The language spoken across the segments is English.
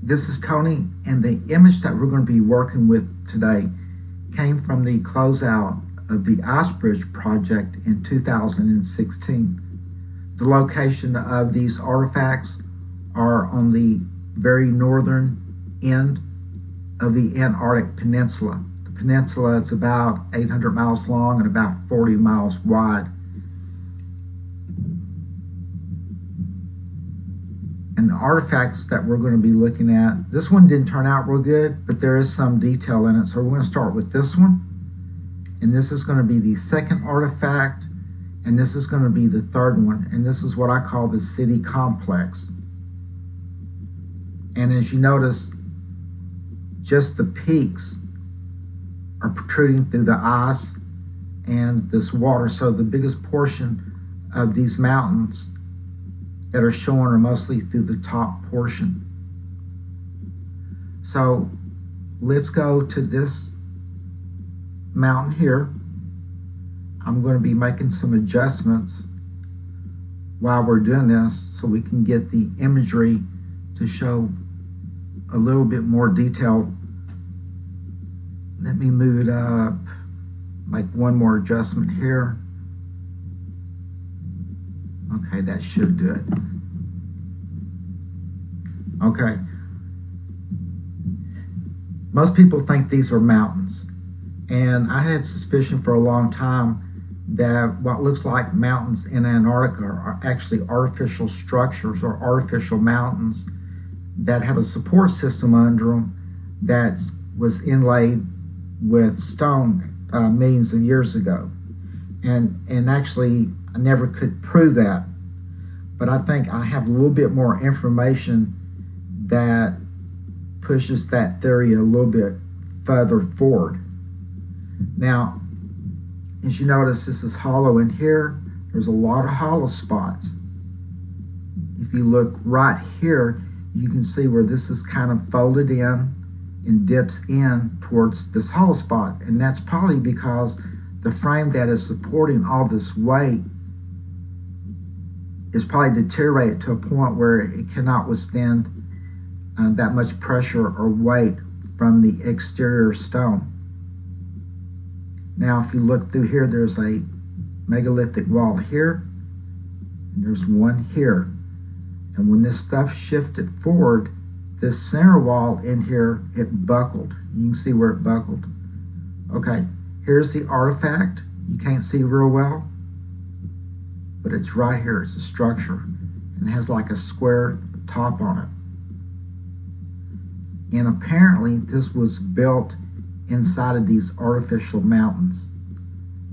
This is Tony, and the image that we're going to be working with today came from the closeout of the Ice Bridge project in 2016. The location of these artifacts are on the very northern end of the Antarctic Peninsula. The peninsula is about 800 miles long and about 40 miles wide. And the artifacts that we're going to be looking at, this one didn't turn out real good, but there is some detail in it. So we're going to start with this one. And this is going to be the second artifact. And this is going to be the third one. And this is what I call the city complex. And as you notice, just the peaks are protruding through the ice and this water. So the biggest portion of these mountains that are shown are mostly through the top portion. So let's go to this mountain here. I'm going to be making some adjustments while we're doing this so we can get the imagery to show a little bit more detail. Let me move it up, make one more adjustment here. Okay, that should do it. Okay. Most people think these are mountains. And I had suspicion for a long time that what looks like mountains in Antarctica are actually artificial structures or artificial mountains that have a support system under them that was inlaid with stone millions of years ago. And actually, I never could prove that, but I think I have a little bit more information that pushes that theory a little bit further forward. Now, as you notice, this is hollow in here. There's a lot of hollow spots. If you look right here, you can see where this is kind of folded in and dips in towards this hollow spot. And that's probably because the frame that is supporting all this weight is probably deteriorated to a point where it cannot withstand that much pressure or weight from the exterior stone. Now, if you look through here, there's a megalithic wall here, and there's one here. And when this stuff shifted forward, this center wall in here, it buckled. You can see where it buckled. Okay. Here's the artifact. You can't see real well, but it's right here. It's a structure, and it has like a square top on it. And apparently this was built inside of these artificial mountains.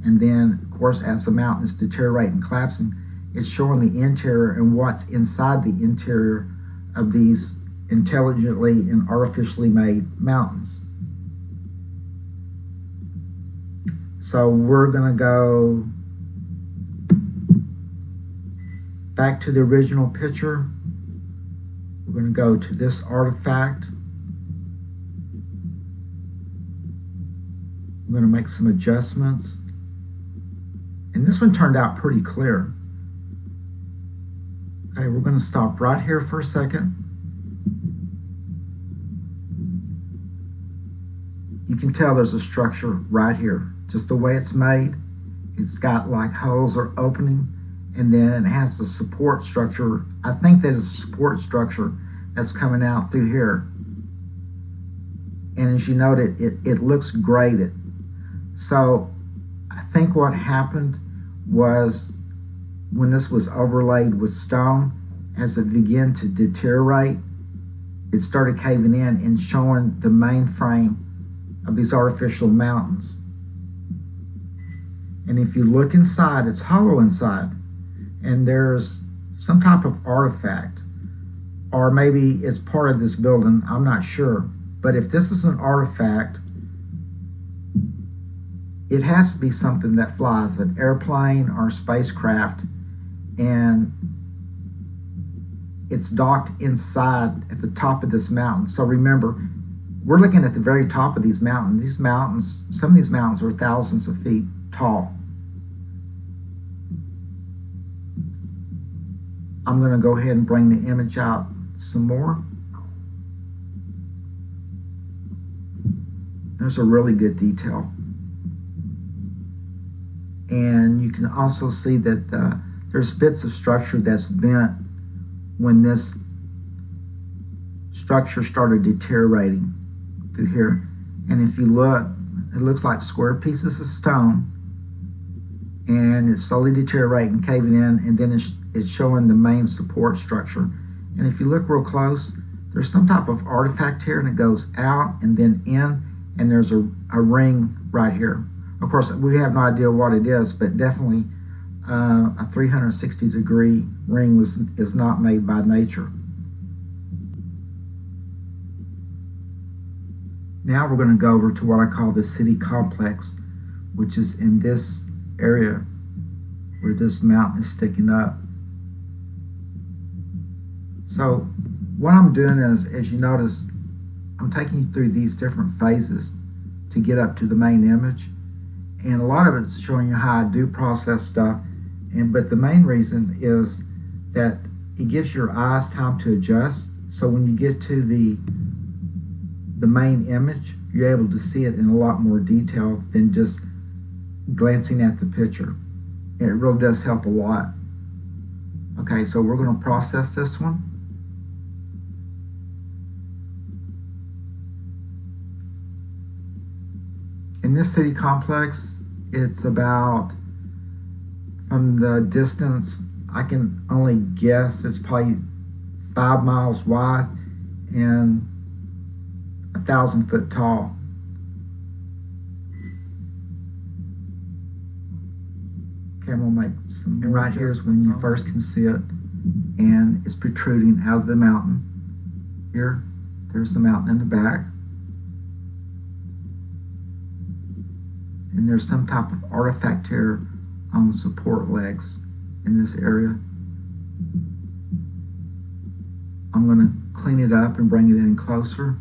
And then, of course, as the mountain is deteriorating and collapsing, it's showing the interior and what's inside the interior of these intelligently and artificially made mountains. So we're going to go back to the original picture. We're going to go to this artifact. I'm going to make some adjustments. And this one turned out pretty clear. Okay, we're going to stop right here for a second. You can tell there's a structure right here. Just the way it's made, it's got like holes or opening, and then it has a support structure. I think that is a support structure that's coming out through here. And as you noted, it looks graded. So I think what happened was when this was overlaid with stone, as it began to deteriorate, it started caving in and showing the main frame of these artificial mountains. And if you look inside, it's hollow inside, and there's some type of artifact, or maybe it's part of this building, I'm not sure. But if this is an artifact, it has to be something that flies, an airplane or a spacecraft, and it's docked inside at the top of this mountain. So remember, we're looking at the very top of these mountains. These mountains, some of these mountains are thousands of feet tall. I'm going to go ahead and bring the image out some more. There's a really good detail. And you can also see that there's bits of structure that's bent when this structure started deteriorating through here. And if you look, it looks like square pieces of stone, and it's slowly deteriorating, caving in, and then it's showing the main support structure. And if you look real close, there's some type of artifact here, and it goes out and then in, and there's a ring right here. Of course, we have no idea what it is, but definitely a 360-degree ring is not made by nature. Now we're going to go over to what I call the city complex, which is in this area where this mountain is sticking up. So what I'm doing is, as you notice, I'm taking you through these different phases to get up to the main image. And a lot of it's showing you how I do process stuff. But the main reason is that it gives your eyes time to adjust. So when you get to the main image, you're able to see it in a lot more detail than just glancing at the picture. It really does help a lot. Okay, so we're going to process this one. In this city complex, it's about, from the distance, I can only guess it's probably 5 miles wide and 1,000 foot tall. Okay, I'm gonna make some. And right here is when you first can see it, and it's protruding out of the mountain. Here, there's the mountain in the back. And there's some type of artifact here on the support legs in this area. I'm going to clean it up and bring it in closer.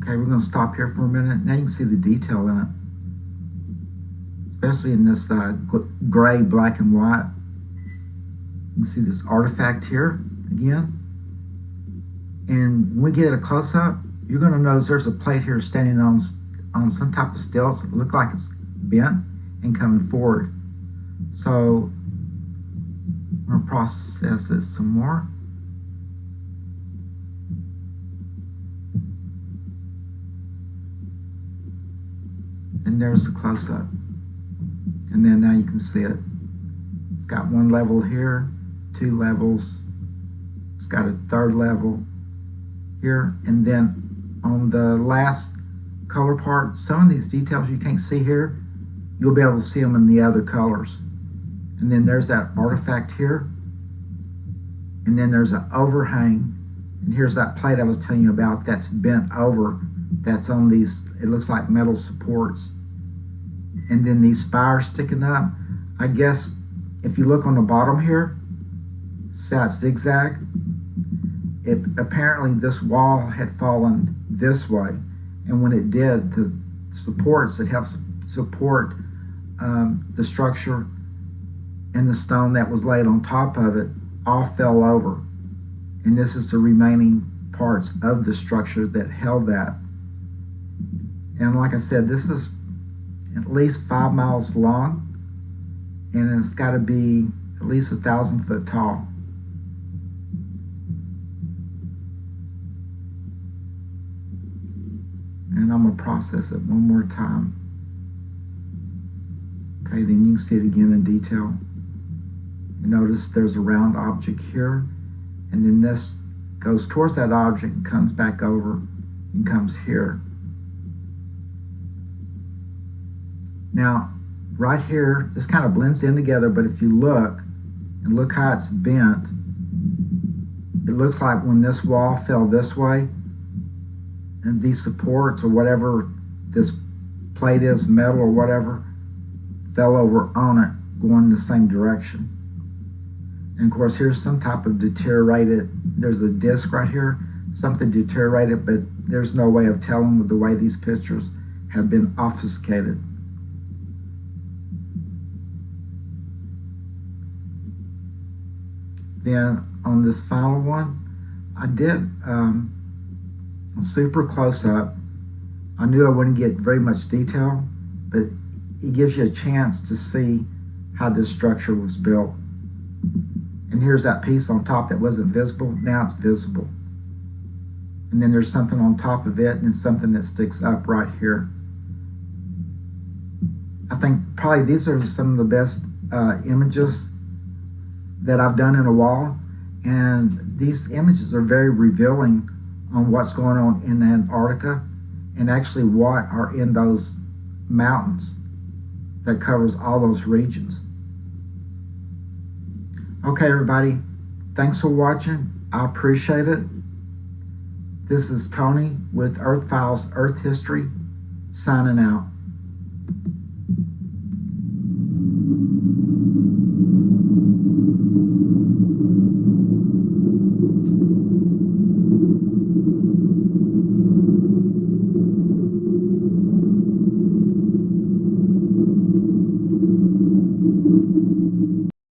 Okay, we're going to stop here for a minute. Now you can see the detail in it, especially in this gray, black, and white. You can see this artifact here again. And when we get a close-up, you're going to notice there's a plate here standing on some type of stilts. It looks like it's bent and coming forward. So I'm going to process this some more. And there's the close-up. And then now you can see it. It's got one level here, 2 levels. It's got a 3rd level here. And then on the last color part, some of these details you can't see here, you'll be able to see them in the other colors. And then there's that artifact here. And then there's an overhang. And here's that plate I was telling you about that's bent over. That's on these, it looks like metal supports. And then these spires sticking up. I guess if you look on the bottom here, see how it's zigzag? Apparently this wall had fallen this way. And when it did, the supports that help support the structure and the stone that was laid on top of it all fell over. And this is the remaining parts of the structure that held that. And like I said, this is at least 5 miles long, and it's got to be at least 1,000 foot tall. And I'm going to process it one more time. Okay, then you can see it again in detail. You notice there's a round object here, and then this goes towards that object and comes back over and comes here. Now, right here, this kind of blends in together, but if you look, and look how it's bent, it looks like when this wall fell this way, and these supports or whatever this plate is, metal or whatever, fell over on it going the same direction. And of course, here's some type of deteriorated, there's a disc right here, something deteriorated, but there's no way of telling with the way these pictures have been obfuscated. Then on this final one, I did a super close-up. I knew I wouldn't get very much detail, but it gives you a chance to see how this structure was built. And here's that piece on top that wasn't visible. Now it's visible. And then there's something on top of it and something that sticks up right here. I think probably these are some of the best images that I've done in a while. And these images are very revealing on what's going on in Antarctica and actually what are in those mountains that covers all those regions. Okay, everybody, thanks for watching. I appreciate it. This is Tony with Earth Files Earth History, signing out.